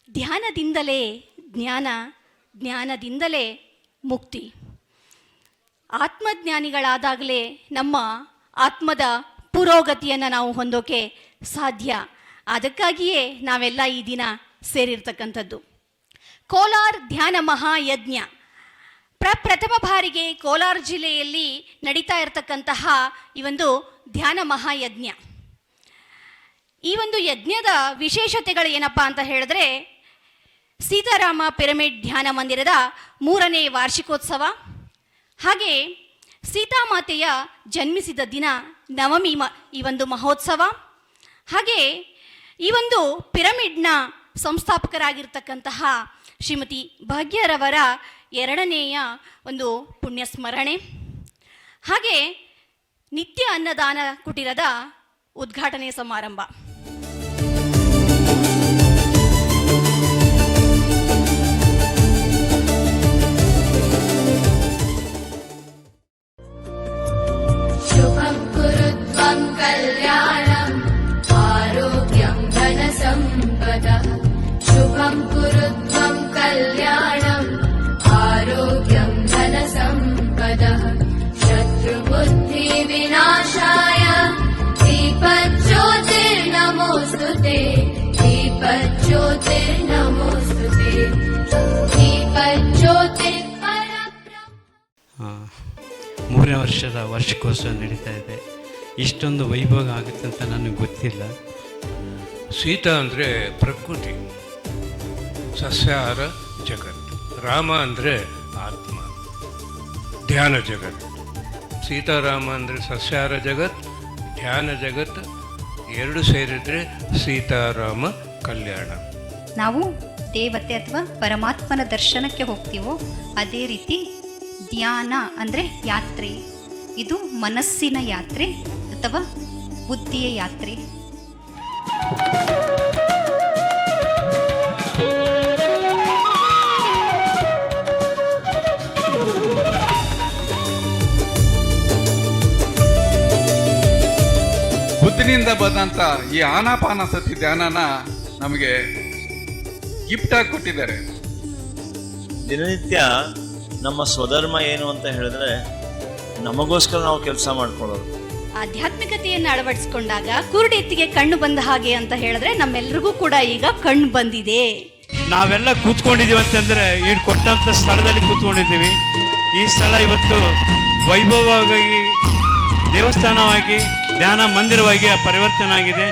ಧ್ಯಾನದಿಂದಲೇ ಜ್ಞಾನ, ಜ್ಞಾನದಿಂದಲೇ ಮುಕ್ತಿ. ಆತ್ಮಜ್ಞಾನಿಗಳಾದಾಗಲೇ ನಮ್ಮ ಆತ್ಮದ ಪುರೋಗತಿಯನ್ನು ನಾವು ಹೊಂದೋಕೆ ಸಾಧ್ಯ. ಅದಕ್ಕಾಗಿಯೇ ನಾವೆಲ್ಲ ಈ ದಿನ ಸೇರಿರ್ತಕ್ಕಂಥದ್ದು. ಕೋಲಾರ ಧ್ಯಾನ ಮಹಾಯಜ್ಞ ಪ್ರಥಮ ಬಾರಿಗೆ ಕೋಲಾರ ಜಿಲ್ಲೆಯಲ್ಲಿ ನಡೀತಾ ಇರತಕ್ಕಂತಹ ಈ ಒಂದು ಧ್ಯಾನ ಮಹಾಯಜ್ಞ. ಈ ಒಂದು ಯಜ್ಞದ ವಿಶೇಷತೆಗಳು ಏನಪ್ಪ ಅಂತ ಹೇಳಿದ್ರೆ, ಸೀತಾರಾಮ ಪಿರಮಿಡ್ ಧ್ಯಾನ ಮಂದಿರದ 3ನೇ ವಾರ್ಷಿಕೋತ್ಸವ, ಹಾಗೆ ಸೀತಾಮಾತೆಯ ಜನ್ಮಿಸಿದ ದಿನ ನವಮಿ ಈ ಒಂದು ಮಹೋತ್ಸವ, ಹಾಗೆ ಈ ಒಂದು ಪಿರಮಿಡ್ನ ಸಂಸ್ಥಾಪಕರಾಗಿರ್ತಕ್ಕಂತಹ ಶ್ರೀಮತಿ ಭಾಗ್ಯರವರ 2ನೇಯ ಒಂದು ಪುಣ್ಯಸ್ಮರಣೆ, ಹಾಗೆ ನಿತ್ಯ ಅನ್ನದಾನ ಕುಟೀರದ ಉದ್ಘಾಟನೆ ಸಮಾರಂಭ. ಶುಭಂ ಕುರುತ್ವಂ ಕಲ್ಯಾಣಂ ಆರೋಗ್ಯಂ ಧನ ಸಂಪದಃ. ಶುಭಂ ಕುರುತ್ವಂ ಕಲ್ಯಾಣಂ ಆರೋಗ್ಯಂ ಧನ ಸಂಪದಃ. ಶತ್ರು ಬುದ್ಧಿ ವಿನಾಶಾಯ ದೀಪಜ್ಯೋತಿರ್ನಮೋಸ್ತುತೆ. ದೀಪಜ್ಯೋತಿರ್ನಮೋಸ್ತುತೆ. ದೀಪಜ್ಯೋತಿರ್ ಪರಬ್ರಹ್ಮ. 3ನೇ ವರ್ಷದ ವಾರ್ಷಿಕೋತ್ಸವ ನಡೀತಾ ಇದೆ. ಇಷ್ಟೊಂದು ವೈಭವ ಆಗುತ್ತೆ ಅಂತ ನನಗೆ ಗೊತ್ತಿಲ್ಲ. ಸೀತಾ ಅಂದರೆ ಪ್ರಕೃತಿ, ಸಸ್ಯಾಹಾರ ಜಗತ್. ರಾಮ ಅಂದರೆ ಆತ್ಮ, ಧ್ಯಾನ ಜಗತ್. ಸೀತಾರಾಮ ಅಂದರೆ ಸಸ್ಯಾಹಾರ ಜಗತ್, ಧ್ಯಾನ ಜಗತ್. ಎರಡು ಸೇರಿದರೆ ಸೀತಾರಾಮ ಕಲ್ಯಾಣ. ನಾವು ದೇವತೆ ಅಥವಾ ಪರಮಾತ್ಮನ ದರ್ಶನಕ್ಕೆ ಹೋಗ್ತೀವೋ ಅದೇ ರೀತಿ ಧ್ಯಾನ ಅಂದರೆ ಯಾತ್ರೆ. ಇದು ಮನಸ್ಸಿನ ಯಾತ್ರೆ ಅಥವಾ ಬುದ್ಧಿಯ ಯಾತ್ರೆ. ಬುದ್ಧಿನಿಂದ ಬಂದಂಥ ಈ ಆನಾಪಾನಸತಿ ಧ್ಯಾನನ ನಮಗೆ ಗಿಫ್ಟ್ ಆಗಿ ಕೊಟ್ಟಿದ್ದಾರೆ. ದಿನನಿತ್ಯ ನಮ್ಮ ಸ್ವಧರ್ಮ ಏನು ಅಂತ ಹೇಳಿದ್ರೆ ನಮಗೋಸ್ಕರ ನಾವು ಕೆಲಸ ಮಾಡ್ಕೊಳ್ಳೋದು. ಆಧ್ಯಾತ್ಮಿಕತೆಯನ್ನು ಅಳವಡಿಸಿಕೊಂಡಾಗ ಕುರುಡೆತ್ತಿಗೆ ಕಣ್ಣು ಬಂದ ಹಾಗೆ ಅಂತ ಹೇಳಿದ್ರೆ ನಮ್ಮೆಲ್ರಿಗೂ ಕೂಡ ಈಗ ಕಣ್ಣು ಬಂದಿದೆ. ನಾವೆಲ್ಲ ಕೂತ್ಕೊಂಡಿದ್ದೀವಿ ಅಂತಂದರೆ ಈ ಕೊಟ್ಟಂಥ ಸ್ಥಳದಲ್ಲಿ ಕೂತ್ಕೊಂಡಿದ್ದೀವಿ. ಈ ಸ್ಥಳ ಇವತ್ತು ವೈಭವವಾಗಿ ದೇವಸ್ಥಾನವಾಗಿ ಧ್ಯಾನ ಮಂದಿರವಾಗಿ ಪರಿವರ್ತನೆ ಆಗಿದೆ.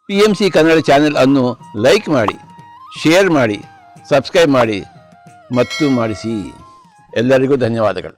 PMC ಕನ್ನಡ ಚಾನೆಲ್ ಅನ್ನು ಲೈಕ್ ಮಾಡಿ, ಶೇರ್ ಮಾಡಿ, ಸಬ್ಸ್ಕ್ರೈಬ್ ಮಾಡಿ ಮತ್ತು ಮಾಡಿಸಿ. ಎಲ್ಲರಿಗೂ ಧನ್ಯವಾದಗಳು.